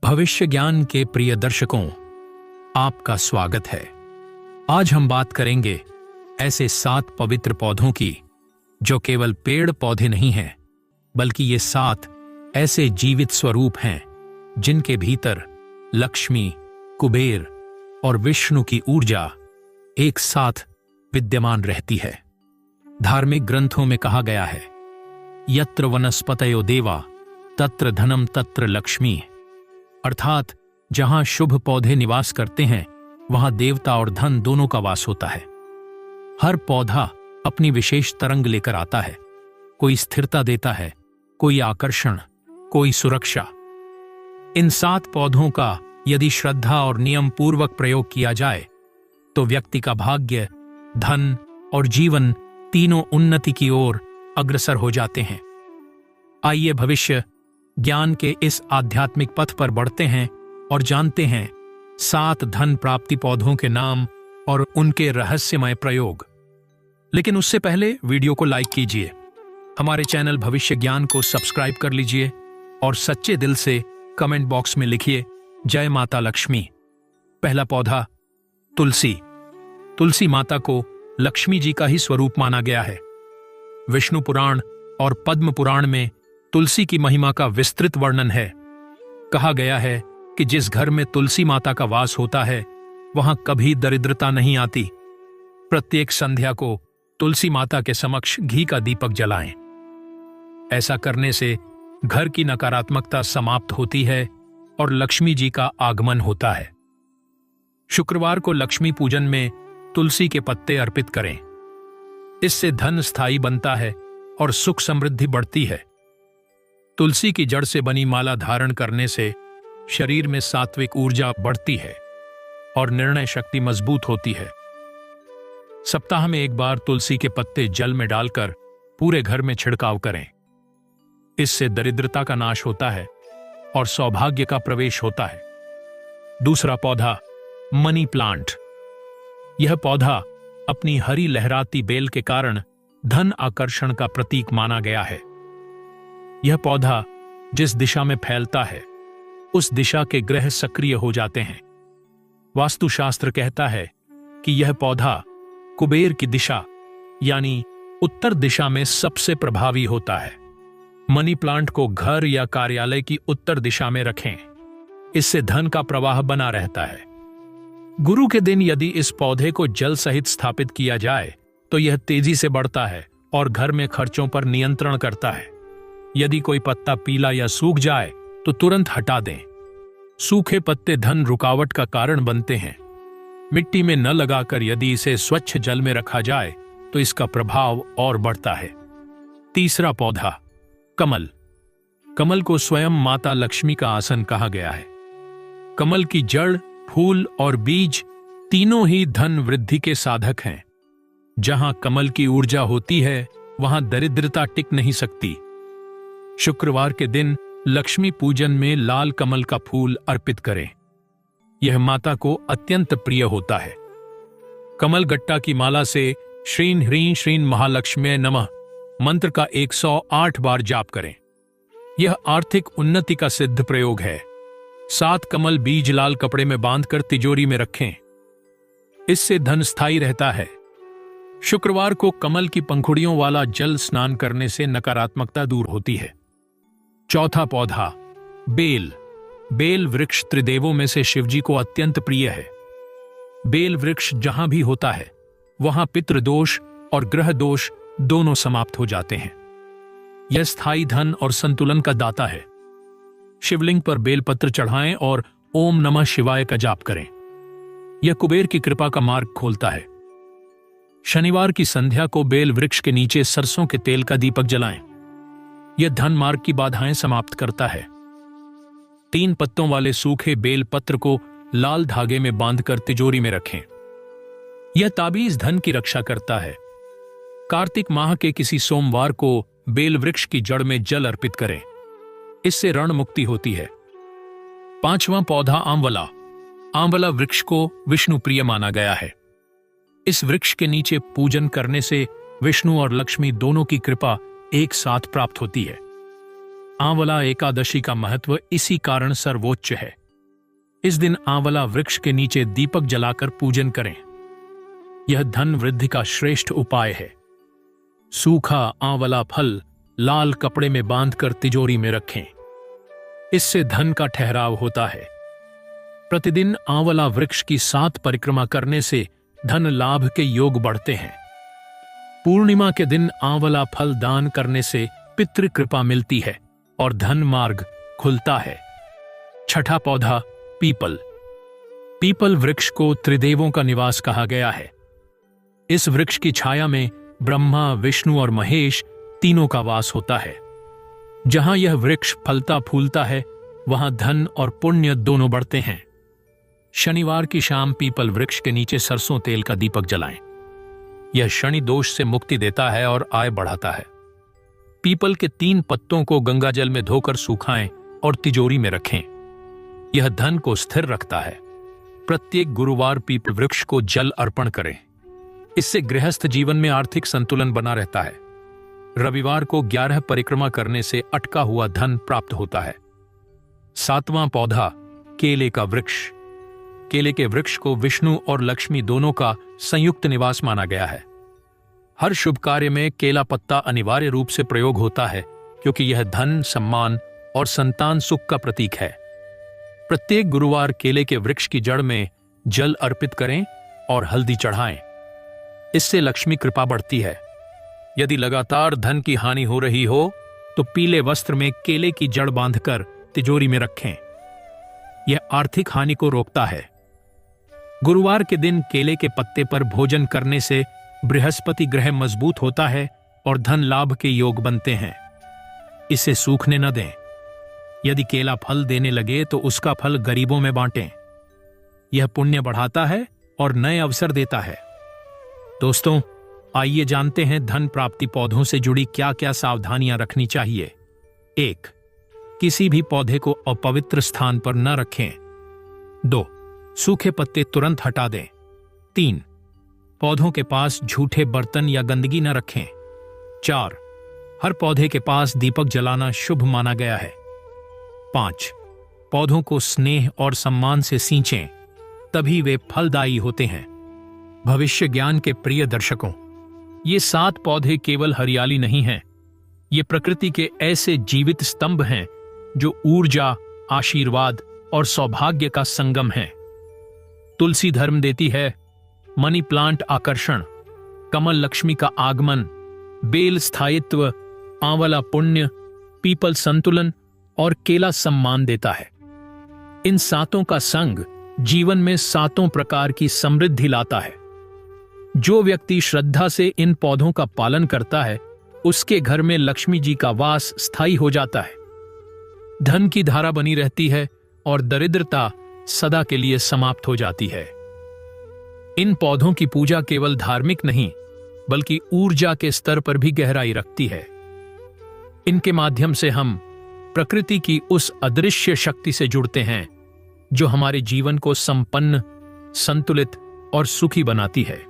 भविष्य ज्ञान के प्रिय दर्शकों, आपका स्वागत है। आज हम बात करेंगे ऐसे 7 पवित्र पौधों की जो केवल पेड़ पौधे नहीं हैं, बल्कि ये 7 ऐसे जीवित स्वरूप हैं जिनके भीतर लक्ष्मी, कुबेर और विष्णु की ऊर्जा एक साथ विद्यमान रहती है। धार्मिक ग्रंथों में कहा गया है, यत्र वनस्पतयो देवा तत्र धनम तत्र लक्ष्मी, अर्थात जहां शुभ पौधे निवास करते हैं वहां देवता और धन दोनों का वास होता है। हर पौधा अपनी विशेष तरंग लेकर आता है, कोई स्थिरता देता है, कोई आकर्षण, कोई सुरक्षा। इन 7 पौधों का यदि श्रद्धा और नियम पूर्वक प्रयोग किया जाए तो व्यक्ति का भाग्य, धन और जीवन तीनों उन्नति की ओर अग्रसर हो जाते हैं। आइए भविष्य ज्ञान के इस आध्यात्मिक पथ पर बढ़ते हैं और जानते हैं 7 धन प्राप्ति पौधों के नाम और उनके रहस्यमय प्रयोग। लेकिन उससे पहले वीडियो को लाइक कीजिए, हमारे चैनल भविष्य ज्ञान को सब्सक्राइब कर लीजिए और सच्चे दिल से कमेंट बॉक्स में लिखिए जय माता लक्ष्मी। पहला पौधा तुलसी। तुलसी माता को लक्ष्मी जी का ही स्वरूप माना गया है। विष्णु पुराण और पद्म पुराण में तुलसी की महिमा का विस्तृत वर्णन है। कहा गया है कि जिस घर में तुलसी माता का वास होता है वहां कभी दरिद्रता नहीं आती। प्रत्येक संध्या को तुलसी माता के समक्ष घी का दीपक जलाएं। ऐसा करने से घर की नकारात्मकता समाप्त होती है और लक्ष्मी जी का आगमन होता है। शुक्रवार को लक्ष्मी पूजन में तुलसी के पत्ते अर्पित करें। इससे धन स्थायी बनता है और सुख समृद्धि बढ़ती है। तुलसी की जड़ से बनी माला धारण करने से शरीर में सात्विक ऊर्जा बढ़ती है और निर्णय शक्ति मजबूत होती है। सप्ताह में एक बार तुलसी के पत्ते जल में डालकर पूरे घर में छिड़काव करें। इससे दरिद्रता का नाश होता है और सौभाग्य का प्रवेश होता है। दूसरा पौधा मनी प्लांट। यह पौधा अपनी हरी लहराती बेल के कारण धन आकर्षण का प्रतीक माना गया है। यह पौधा जिस दिशा में फैलता है उस दिशा के ग्रह सक्रिय हो जाते हैं। वास्तुशास्त्र कहता है कि यह पौधा कुबेर की दिशा यानी उत्तर दिशा में सबसे प्रभावी होता है। मनी प्लांट को घर या कार्यालय की उत्तर दिशा में रखें। इससे धन का प्रवाह बना रहता है। गुरु के दिन यदि इस पौधे को जल सहित स्थापित किया जाए तो यह तेजी से बढ़ता है और घर में खर्चों पर नियंत्रण करता है। यदि कोई पत्ता पीला या सूख जाए तो तुरंत हटा दें। सूखे पत्ते धन रुकावट का कारण बनते हैं। मिट्टी में न लगाकर यदि इसे स्वच्छ जल में रखा जाए तो इसका प्रभाव और बढ़ता है। तीसरा पौधा कमल। कमल को स्वयं माता लक्ष्मी का आसन कहा गया है। कमल की जड़, फूल और बीज तीनों ही धन वृद्धि के साधक हैं। जहां कमल की ऊर्जा होती है वहां दरिद्रता टिक नहीं सकती। शुक्रवार के दिन लक्ष्मी पूजन में लाल कमल का फूल अर्पित करें। यह माता को अत्यंत प्रिय होता है। कमल गट्टा की माला से श्रीं ह्रीं श्रीं महालक्ष्म्यै नमः मंत्र का 108 बार जाप करें। यह आर्थिक उन्नति का सिद्ध प्रयोग है। 7 कमल बीज लाल कपड़े में बांधकर तिजोरी में रखें। इससे धन स्थायी रहता है। शुक्रवार को कमल की पंखुड़ियों वाला जल स्नान करने से नकारात्मकता दूर होती है। चौथा पौधा बेल। बेल वृक्ष त्रिदेवों में से शिवजी को अत्यंत प्रिय है। बेल वृक्ष जहां भी होता है वहां पितृदोष और ग्रह दोष दोनों समाप्त हो जाते हैं। यह स्थायी धन और संतुलन का दाता है। शिवलिंग पर बेलपत्र चढ़ाएं और ओम नमः शिवाय का जाप करें। यह कुबेर की कृपा का मार्ग खोलता है। शनिवार की संध्या को बेल वृक्ष के नीचे सरसों के तेल का दीपक जलाएं। यह धन मार्ग की बाधाएं समाप्त करता है। 3 पत्तों वाले सूखे बेल पत्र को लाल धागे में बांधकर तिजोरी में रखें। यह ताबीज धन की रक्षा करता है। कार्तिक माह के किसी सोमवार को बेल वृक्ष की जड़ में जल अर्पित करें। इससे ऋण मुक्ति होती है। 5वां पौधा आंवला। आंवला वृक्ष को विष्णु प्रिय माना गया है। इस वृक्ष के नीचे पूजन करने से विष्णु और लक्ष्मी दोनों की कृपा एक साथ प्राप्त होती है। आंवला एकादशी का महत्व इसी कारण सर्वोच्च है। इस दिन आंवला वृक्ष के नीचे दीपक जलाकर पूजन करें। यह धन वृद्धि का श्रेष्ठ उपाय है। सूखा आंवला फल लाल कपड़े में बांधकर तिजोरी में रखें। इससे धन का ठहराव होता है। प्रतिदिन आंवला वृक्ष की 7 परिक्रमा करने से धन लाभ के योग बढ़ते हैं। पूर्णिमा के दिन आंवला फल दान करने से पितृ कृपा मिलती है और धन मार्ग खुलता है। छठा पौधा पीपल। पीपल वृक्ष को त्रिदेवों का निवास कहा गया है। इस वृक्ष की छाया में ब्रह्मा, विष्णु और महेश तीनों का वास होता है। जहां यह वृक्ष फलता फूलता है वहां धन और पुण्य दोनों बढ़ते हैं। शनिवार की शाम पीपल वृक्ष के नीचे सरसों तेल का दीपक जलाएं। यह शनि दोष से मुक्ति देता है और आय बढ़ाता है। पीपल के 3 पत्तों को गंगाजल में धोकर सुखाएं और तिजोरी में रखें। यह धन को स्थिर रखता है। प्रत्येक गुरुवार पीपल वृक्ष को जल अर्पण करें। इससे गृहस्थ जीवन में आर्थिक संतुलन बना रहता है। रविवार को 11 परिक्रमा करने से अटका हुआ धन प्राप्त होता है। 7वां पौधा केले का वृक्ष। केले के वृक्ष को विष्णु और लक्ष्मी दोनों का संयुक्त निवास माना गया है। हर शुभ कार्य में केला पत्ता अनिवार्य रूप से प्रयोग होता है, क्योंकि यह धन, सम्मान और संतान सुख का प्रतीक है। प्रत्येक गुरुवार केले के वृक्ष की जड़ में जल अर्पित करें और हल्दी चढ़ाएं। इससे लक्ष्मी कृपा बढ़ती है। यदि लगातार धन की हानि हो रही हो तो पीले वस्त्र में केले की जड़ बांधकर तिजोरी में रखें। यह आर्थिक हानि को रोकता है। गुरुवार के दिन केले के पत्ते पर भोजन करने से बृहस्पति ग्रह मजबूत होता है और धन लाभ के योग बनते हैं। इसे सूखने न दें। यदि केला फल देने लगे तो उसका फल गरीबों में बांटें। यह पुण्य बढ़ाता है और नए अवसर देता है। दोस्तों, आइए जानते हैं धन प्राप्ति पौधों से जुड़ी क्या क्या सावधानियां रखनी चाहिए। 1. किसी भी पौधे को अपवित्र स्थान पर न रखें। 2. सूखे पत्ते तुरंत हटा दें। 3. पौधों के पास झूठे बर्तन या गंदगी न रखें। 4. हर पौधे के पास दीपक जलाना शुभ माना गया है। 5. पौधों को स्नेह और सम्मान से सींचें, तभी वे फलदायी होते हैं। भविष्य ज्ञान के प्रिय दर्शकों, ये 7 पौधे केवल हरियाली नहीं हैं, ये प्रकृति के ऐसे जीवित स्तंभ हैं जो ऊर्जा, आशीर्वाद और सौभाग्य का संगम है। तुलसी धर्म देती है, मनी प्लांट आकर्षण, कमल लक्ष्मी का आगमन, बेल स्थायित्व, आंवला पुण्य, पीपल संतुलन और केला सम्मान देता है। इन 7 का संग जीवन में 7 प्रकार की समृद्धि लाता है। जो व्यक्ति श्रद्धा से इन पौधों का पालन करता है, उसके घर में लक्ष्मी जी का वास स्थायी हो जाता है। धन की धारा बनी रहती है और दरिद्रता सदा के लिए समाप्त हो जाती है। इन पौधों की पूजा केवल धार्मिक नहीं, बल्कि ऊर्जा के स्तर पर भी गहराई रखती है। इनके माध्यम से हम प्रकृति की उस अदृश्य शक्ति से जुड़ते हैं जो हमारे जीवन को संपन्न, संतुलित और सुखी बनाती है।